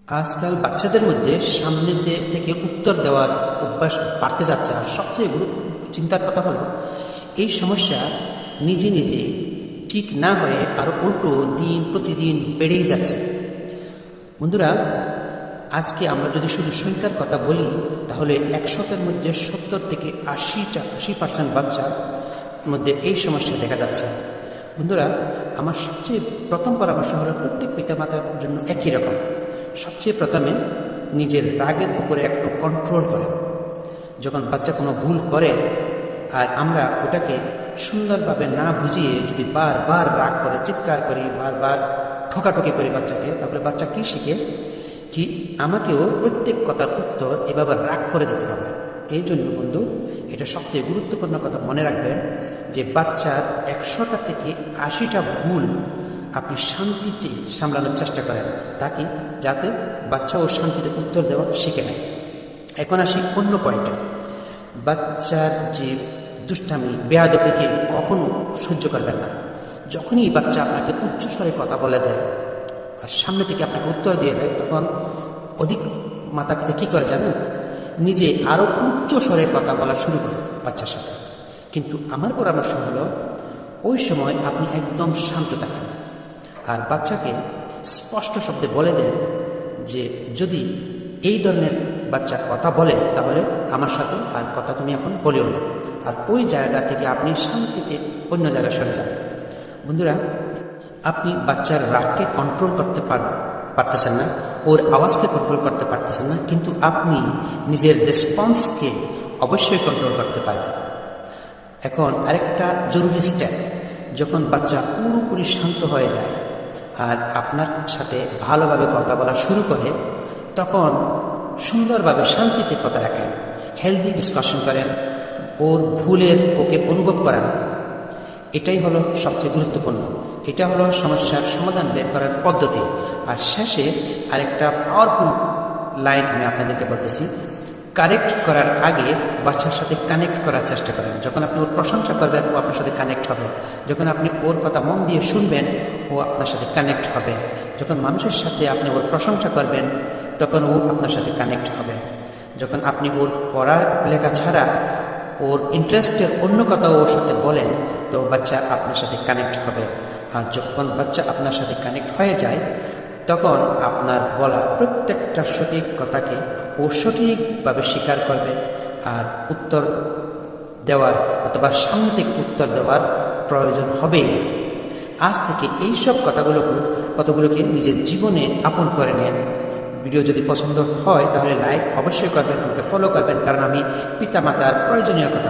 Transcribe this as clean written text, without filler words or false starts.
আজকাল বাচ্চাদের মধ্যে সামনে থেকে উত্তর দেওয়ার অভ্যাস বাড়তে যাচ্ছে। আর সবচেয়ে চিন্তার কথা হলো এই সমস্যা নিজে নিজে ঠিক না হয়ে আরও উল্টো দিন প্রতিদিন বেড়েই যাচ্ছে। বন্ধুরা, আজকে আমরা যদি শুধু সংখ্যার কথা বলি তাহলে 100-এর মধ্যে 70 থেকে 80% বাচ্চার মধ্যে এই সমস্যা দেখা যাচ্ছে। বন্ধুরা, আমার সবচেয়ে প্রথম পরামর্শ হলো প্রত্যেক পিতামাতার জন্য একই রকম। সবচেয়ে প্রথমে নিজের রাগের উপরে একটু কন্ট্রোল করেন। যখন বাচ্চা কোনো ভুল করে আর আমরা ওটাকে সুন্দরভাবে না বুঝিয়ে যদি বারবার রাগ করে চিৎকার করি, বারবার ঠকাঠকি করি বাচ্চাকে, তাহলে বাচ্চা কী শিখে কি আমাকেও প্রত্যেক কথার উত্তর এভাবে রাগ করে দিতে হবে। এই জন্য বন্ধু, এটা সবচেয়ে গুরুত্বপূর্ণ কথা মনে রাখবেন যে বাচ্চার 100টা থেকে 80টা ভুল আপনি শান্তিতে সামলানোর চেষ্টা করেন, তাকে যাতে বাচ্চা ও শান্তিতে উত্তর দেওয়া শিখে নেয়। এখন আসি অন্য পয়েন্টে। বাচ্চার যে দুষ্টামি বেয়াদবিকে কখনো সহ্য করবেন না। যখনই বাচ্চা আপনাকে উচ্চস্বরে কথা বলে দেয় আর সামনে থেকে আপনাকে উত্তর দিয়ে দেয়, তখন অধিক মাতা পিতা কী করে জানেন, নিজে আরও উচ্চ স্বরে কথা বলা শুরু করে বাচ্চার সাথে। কিন্তু আমার পরামর্শ হলো ওই সময় আপনি একদম শান্ত থাকেন আর বাচ্চাকে স্পষ্ট শব্দে বলে দেন যে যদি এই ধরনের বাচ্চা কথা বলে তাহলে আমার সাথে আর কথা তুমি এখন বলেও না, আর ওই জায়গা থেকে আপনি শান্তিতে অন্য জায়গায় সরে যান। বন্ধুরা, আপনি বাচ্চার রাগকে কন্ট্রোল করতে পারতেছেন না, ওর আওয়াজকে কন্ট্রোল করতে পারতেছেন না, কিন্তু আপনি নিজের রেসপন্সকে অবশ্যই কন্ট্রোল করতে পারবেন। এখন আরেকটা জরুরি স্টেপ, যখন বাচ্চা পুরোপুরি শান্ত হয়ে যায় আর আপনার সাথে ভালোভাবে কথা বলা শুরু করে, তখন সুন্দরভাবে শান্তিতে কথা রাখেন, হেলদি ডিসকাশন করেন, ওর ভুলের ওকে অনুভব করান। এটাই হলো সবচেয়ে গুরুত্বপূর্ণ। এটা হলো সমস্যার সমাধান বের করার পদ্ধতি। আর শেষে আরেকটা পাওয়ারফুল লাইন আমি আপনাদেরকে বলতেছি, কারেক্ট করার আগে বাচ্চার সাথে কানেক্ট করার চেষ্টা করেন। যখন আপনি ওর প্রশংসা করবেন, ও আপনার সাথে কানেক্ট হবে। যখন আপনি ওর কথা মন দিয়ে শুনবেন, ও আপনার সাথে কানেক্ট হবে। যখন মানুষের সাথে আপনি ওর প্রশংসা করবেন, তখন ও আপনার সাথে কানেক্ট হবে। যখন আপনি ওর পড়ালেখা ছাড়া ওর ইন্টারেস্টের অন্য কথা ওর সাথে বলেন, তো বাচ্চা আপনার সাথে কানেক্ট হবে। আর যখন বাচ্চা আপনার সাথে কানেক্ট হয়ে যায়, তখন আপনার বলা প্রত্যেকটা সঠিক কথাকে ও সঠিকভাবে স্বীকার করবে আর উত্তর দেওয়ার অথবা সামনে থেকে উত্তর দেওয়ার প্রয়োজন হবেই। আজ থেকে এইসব কথাগুলোকে নিজের জীবনে আপন করে নেন। ভিডিও যদি পছন্দ হয় তাহলে লাইক অবশ্যই করবেন, আমাকে ফলো করবেন, কারণ আমি পিতামাতার প্রয়োজনীয় কথা